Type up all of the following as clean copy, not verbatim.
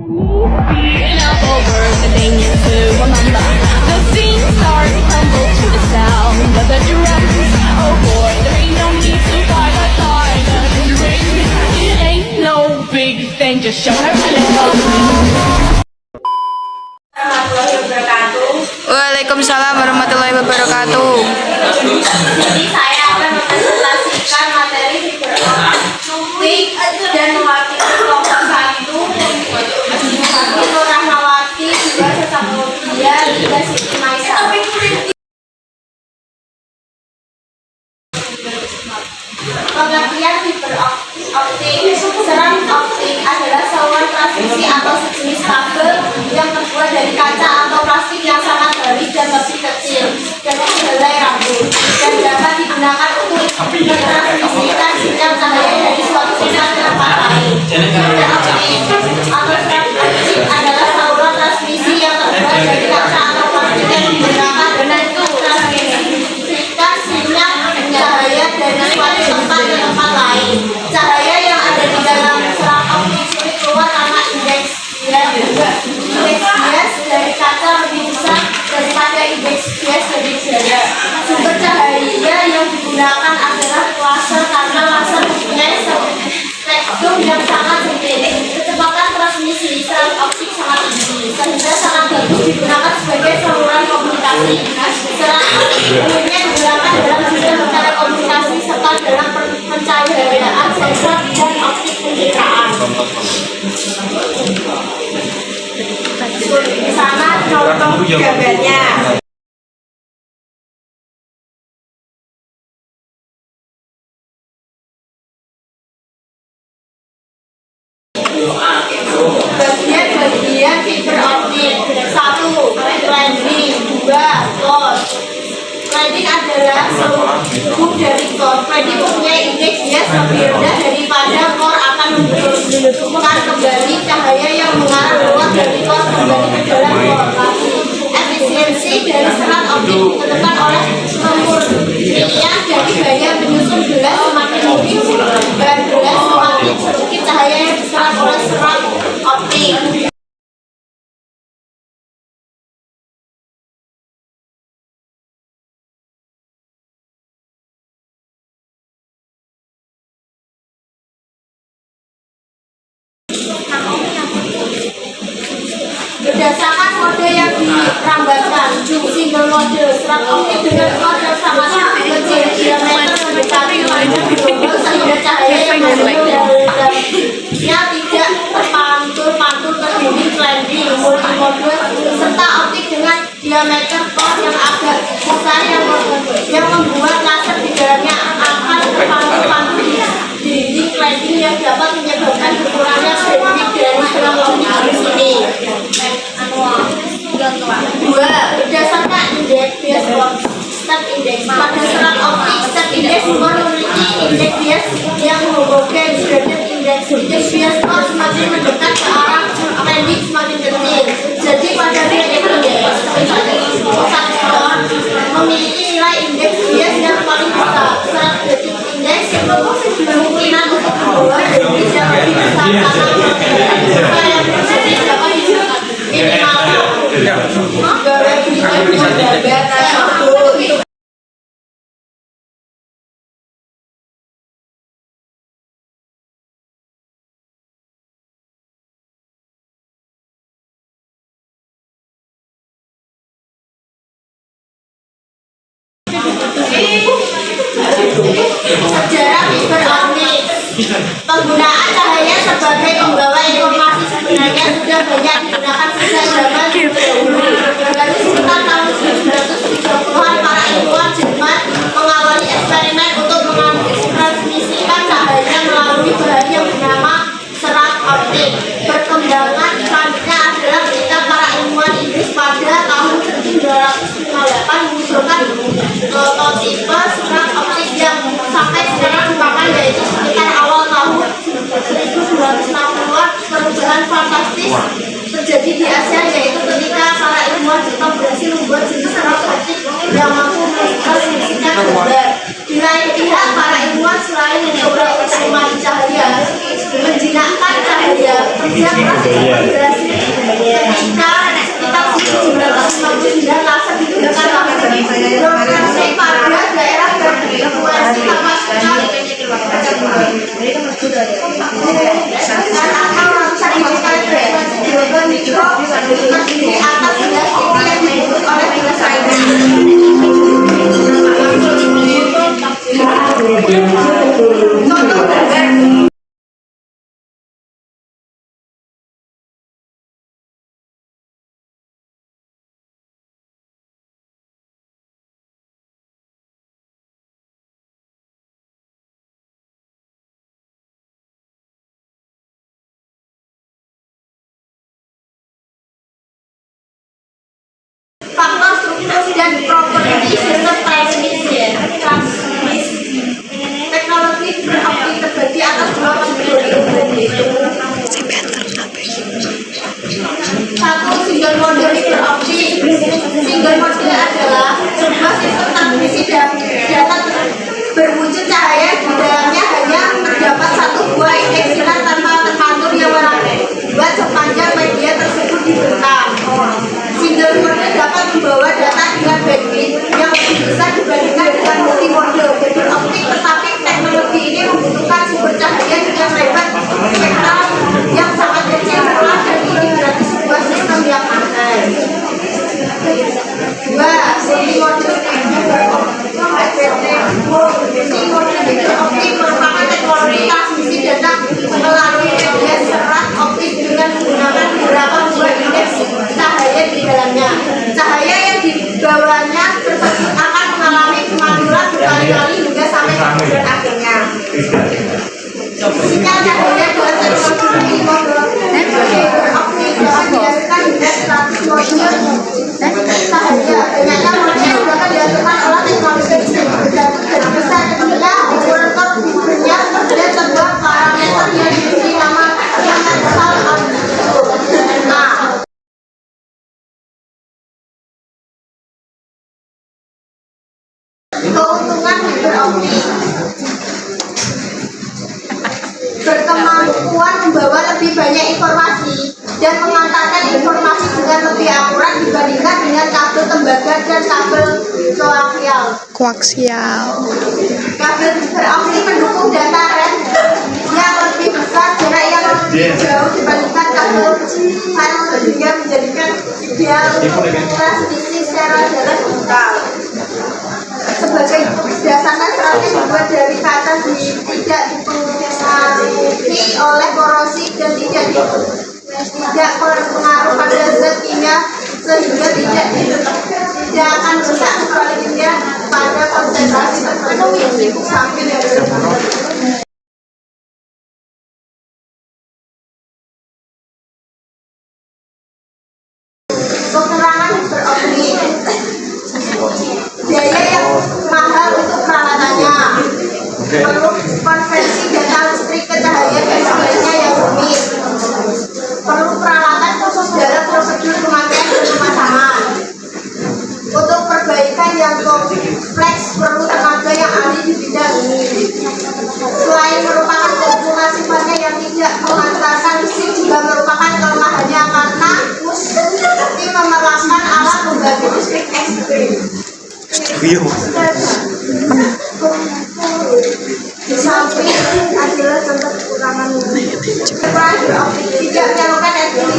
Beating up over the things to remember. The scene starts to tumble to the sound of the drums. Oh boy, there ain't no need to fight a silent ring. It ain't no big thing, just show her a little. Waalaikumsalam warahmatullahi wabarakatuh. Jadi saya akan mempresentasikan materi fiberoptik dan mewakili kelompok 1 Nur Rahmawati, juga sesama dia juga Siti Maisa. Pengertian fiberoptik. Seram optik adalah saluran transmisi atau sejenis kabel yang terbuat dari kaca atau plastik yang sangat halus dan lebih kecil dari helai rambut dan dapat digunakan untuk mentransmisikan sinyal cahaya dari suatu tempat ke tempat lain. Fiber optik atau seram optik adalah saluran transmisi yang terbuat dari kaca atau plastik yang digunakan untuk mentransmisikan sinyal cahaya dari suatu tempat ke tempat lain. Cahaya yang ada di dalam seram optik sulit keluar karena indeks bias dari kaca lebih besar daripada indeks bias dari jari. Sumber cahaya yang digunakan adalah laser karena laser mempunyai spektrum yang sangat sempit. Kecepatan transmisi seram optik sangat tinggi sehingga sangat bagus digunakan sebagai saluran komunikasi. Seram optik umumnya digunakan dalam sistem telekomunikasi serta dalam pencahayaan sensor dan optik pencitraan. Di sana contoh gambarnya. Bagian-bagian fiber optik. 1. Landing. 2. Core. Landing adalah seluruh dari core. Landing mempunyai indeks bias lebih rendah daripada core akan menghubungkan kembali cahaya yang mengarah keluar dari core kembali ke dalam core. Efisiensi dari serat optik ditentukan oleh kemurnian dari gaya penyusun gelas. Semakin tinggi bahan gelas, semakin sedikit cahaya yang diserap oleh serat optik. Berdasarkan mode yang dirambatkan, single mode serat optik dengan mode sama-sama kecil diameter mendekati sehingga cahaya yang masuk dalamnya tidak terpantul ke dinding. Landing multimode serta optik dengan diameter core yang agak besar yang membuat laser di dalamnya akan terpantul di dinding landing yang dapat menyebabkan berkurangnya dinding dari seram optik di sini. 2. Berdasarkan indeks bias step index. Pada serat optik, step index memiliki indeks bias yang homogen. Gradient index indeks bias core semakin mendekat ke arah landing semakin kecil. Jadi pada gradient index pusat core memiliki nilai indeks bias yang paling besar. Serat gradient index kemungkinan untuk membawa gradient yang lebih besar karena yang positif dapat digunakan minimal. Sejarah fiber optik. Penggunaan cahaya sebagai pembawa informasi sebenarnya sudah banyak digunakan sejak zaman dahulu. Dari sekitar tahun 1930-an, para ilmuwan Jerman mengawali eksperimen untuk mentransmisikan cahaya melalui bahan yang bernama serat optik. Perkembangan selanjutnya adalah ketika para ilmuwan Inggris pada tahun 1958 mengusulkan prototipe serat optik yang sampai sekarang digunakan, yaitu sekitar awal tahun 1960-an. Perubahan fantastis terjadi di Asia, yaitu ketika para ilmuwan Jepang berhasil membuat jenis serat optik yang mampu mentransmisikan gambar. Di lain pihak, para ilmuwan selain mencoba eksperimen cahaya menjinakkan cahaya, kerja keras berhasil sekitar 1959 langsung digunakan lokasi pada daerah berfrekuensi kapasitas atau ratusan gigahertz frekuensi global mikro terdiri atas 11 titik yang disebut oleh Bill Contoh gambar. Faktor struktur dan properti sistem transmisi. Teknologi beroptik terbagi atas dua kategori umum, yaitu satu, single mode beroptik. Single mode adalah sebuah sistem transmisi data berwujud cahaya di dalamnya hanya terdapat satu buah indeks sinar tanpa terpantul yang membuat sepanjang media tersebut dibentang. Single mode dapat membawa data dengan bandwidth yang lebih besar dibandingkan dengan multi mode beroptik, tetapi teknologi ini membutuhkan sumber cahaya dengan lebar spektral yang sangat kecil pula, dan ini berarti sebuah sistem yang mahal. Dua, multi mode beroptik merupakan teknologi transmisi data melalui media serat optik dengan menggunakan beberapa buah indeks cahaya di dalamnya. Cahaya yang dibawanya akan mengalami kemandulan berkali-kali hingga sampai tujuan akhirnya. Sinyal cahaya dalam teknologi beroptik dapat dihasilkan hingga 100 mode cahaya. Ternyata mode yang dapat dihasilkan oleh teknologi dan besar ketika ukuran fibernya dan sebuah parameter yang diberi nama universal amplitude. Keuntungan fiberoptik berkemampuan membawa lebih banyak informasi dan mengantarkan informasi dengan lebih akurat dibandingkan dengan kabel tembaga dan kabel koaksial. Kabel fiberoptik mendukung data rate yang lebih besar, jarak yang lebih jauh dibandingkan kabel fiber sehingga menjadikan ideal transmisi secara jarak digital. Sebagai dasarnya seratnya dibuat dari kaca tidak dipengaruhi oleh korosi dan tidak berpengaruh pada zat kimia sehingga tidak akan rusak sebaliknya pada konsentrasi tertentu sampai dari kekurangan fiberoptik. Biaya yang mahal untuk peralatannya, perlu konversi data listrik ke cahaya dan sebagainya yang rumit, perlu peralatan khusus dalam prosedur pemakaian dan pemasangan. Untuk perbaikan yang kompleks perlu tenaga yang ahli di bidang ini. Selain merupakan keuntungan sifatnya yang tidak memanfaatkan listrik, juga merupakan kelemahannya karena mesti memerlukan alat pembagi listrik ekstrim. Di samping adalah contoh kekurangan fiberoptik tidak menyalurkan energi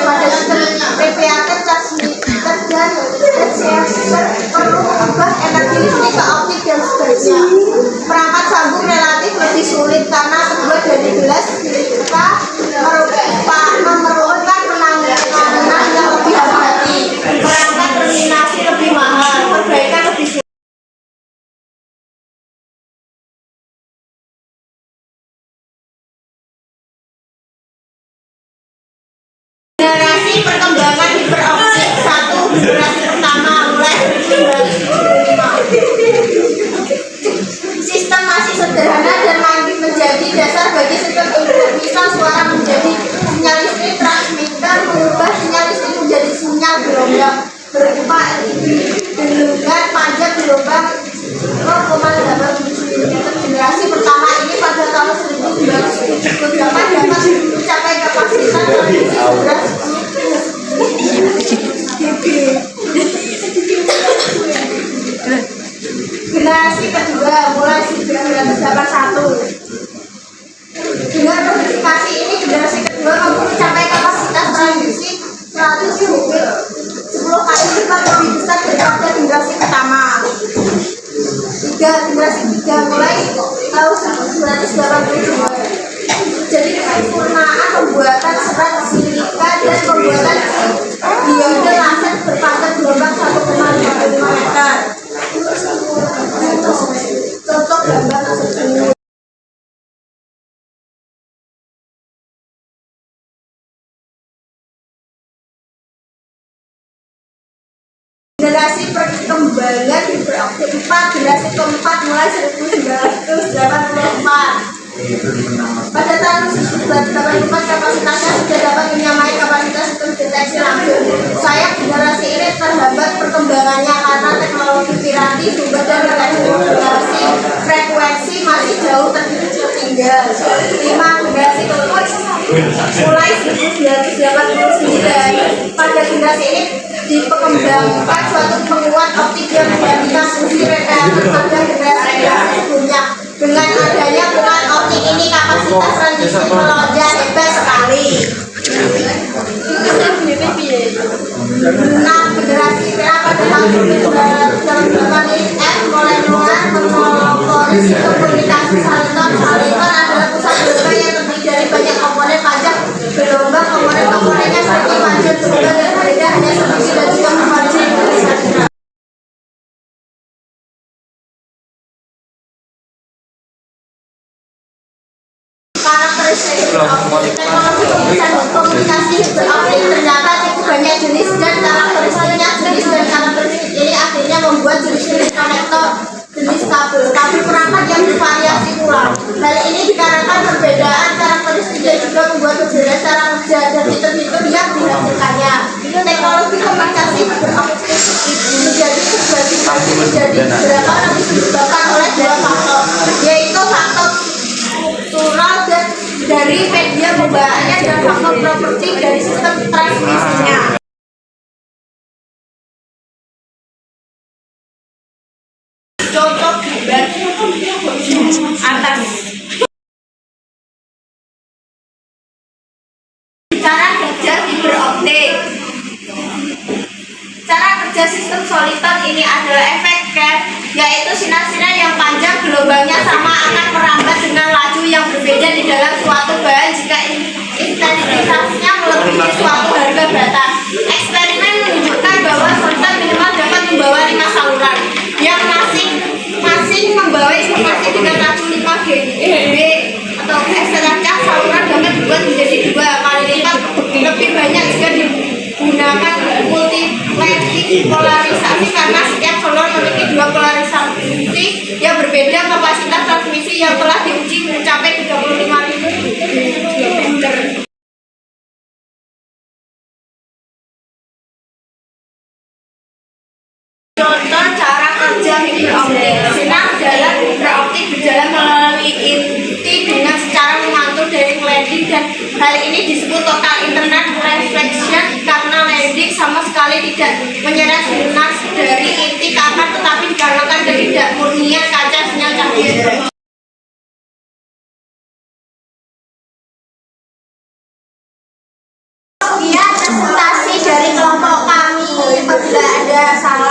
pada sistem PPAT transmitter dan receiver, perlu mengubah energi listrik ke optik dan seterusnya. Perangkat sambung relatif lebih sulit karena terbuat dari gelas silika, memerlukan penanganan yang lebih hati-hati. Perangkat terminasi lebih mahal, perbaikan lebih sulit. Generasi perkembangan fiberoptik 1, generasi pertama mulai 1995. Sistem masih sederhana dan menjadi dasar bagi sistem internet. Misal suara menjadi sinyal listrik, transmitter mengubah sinyal listrik menjadi sinyal gelombang berupa gelungan panjang gelombang 0,87 mm. Generasi pertama ini pada tahun 1978 dapat mencapai kapasitas transmisi 11 diode laser berpangkat gelombang 1,55 meter. Contoh gambar tersebut. Generasi perkembangan fiberoptik 4, generasi keempat mulai 1984. Pada tahun 1984 kapasitasnya sudah dapat menyamai kapasitas sistem deteksi langsung. Sayang generasi ini terhambat perkembangannya karena teknologi piranti, sumber dan generasi frekuensi masih jauh tertinggal. 5. Generasi keempat mulai 1989. Pada generasi ini dikembangkan suatu penguat optik yang menggantikan fungsi rekayasa pada generasi sebelumnya. Dengan adanya penguat optik ini kapasitas transmisi melonjak hebat sekali. 6. Generasi pada tahun 1998 F mulai mengeluarkan monopolis komunikasi saliton. Saliton adalah pusat gelombang yang terdiri dari banyak komponen panjang gelombang. Komponen-komponennya seperti panjang gelombang dan berbeda hanya sendiri dan juga memiliki tulisan. Karakteristik teknologi komunikasi fiberoptik ternyata cukup banyak jenis dan karakteristiknya. Jenis dan karakteristik ini akhirnya membuat jenis-jenis konektor, jenis kabel perangkat yang bervariasi pula. Hal ini dikarenakan perbedaan karakteristik dan juga membuat perbedaan cara kerja dan fitur-fitur yang dihasilkannya. Teknologi komunikasi fiberoptik menjadi sebuah teknologi menjadi beberapa nanti disebabkan oleh dua faktor, yaitu faktor struktural dan dari media pembawaannya dan faktor properti dari sistem transmisinya. Contoh gambar atas. Cara kerja fiberoptik. Cara kerja sistem soliton ini adalah efek gap, yaitu sinar-sinar yang panjang gelombangnya sama akan merambat dengan laju yang berbeda di dalam suatu bahan jika intensitasnya melebihi suatu harga batas. Eksperimen menunjukkan bahwa soliton minimal dapat membawa 5 saluran yang masing membawa informasi dengan laju 5 GHz atau selanjutnya saluran dapat dibuat menjadi 2 kali lipat lebih banyak jika digunakan multiletik polarisasi karena setiap salur memiliki 2 polarisasi yang berbeda. Kapasitas transmisi yang telah diuji mencapai 35.000 meter. Contoh cara kerja fiberoptik. Sinar dalam fiberoptik berjalan melalui inti dengan secara mengatur dari landing dan hal ini disebut total internet reflection karena landing sama sekali tidak menyerap sinar dari inti kamar tetapi dikarenakan ketidakmurnian kaca sinyal cahaya. Sekian presentasi dari kelompok kami. Apabila ada salah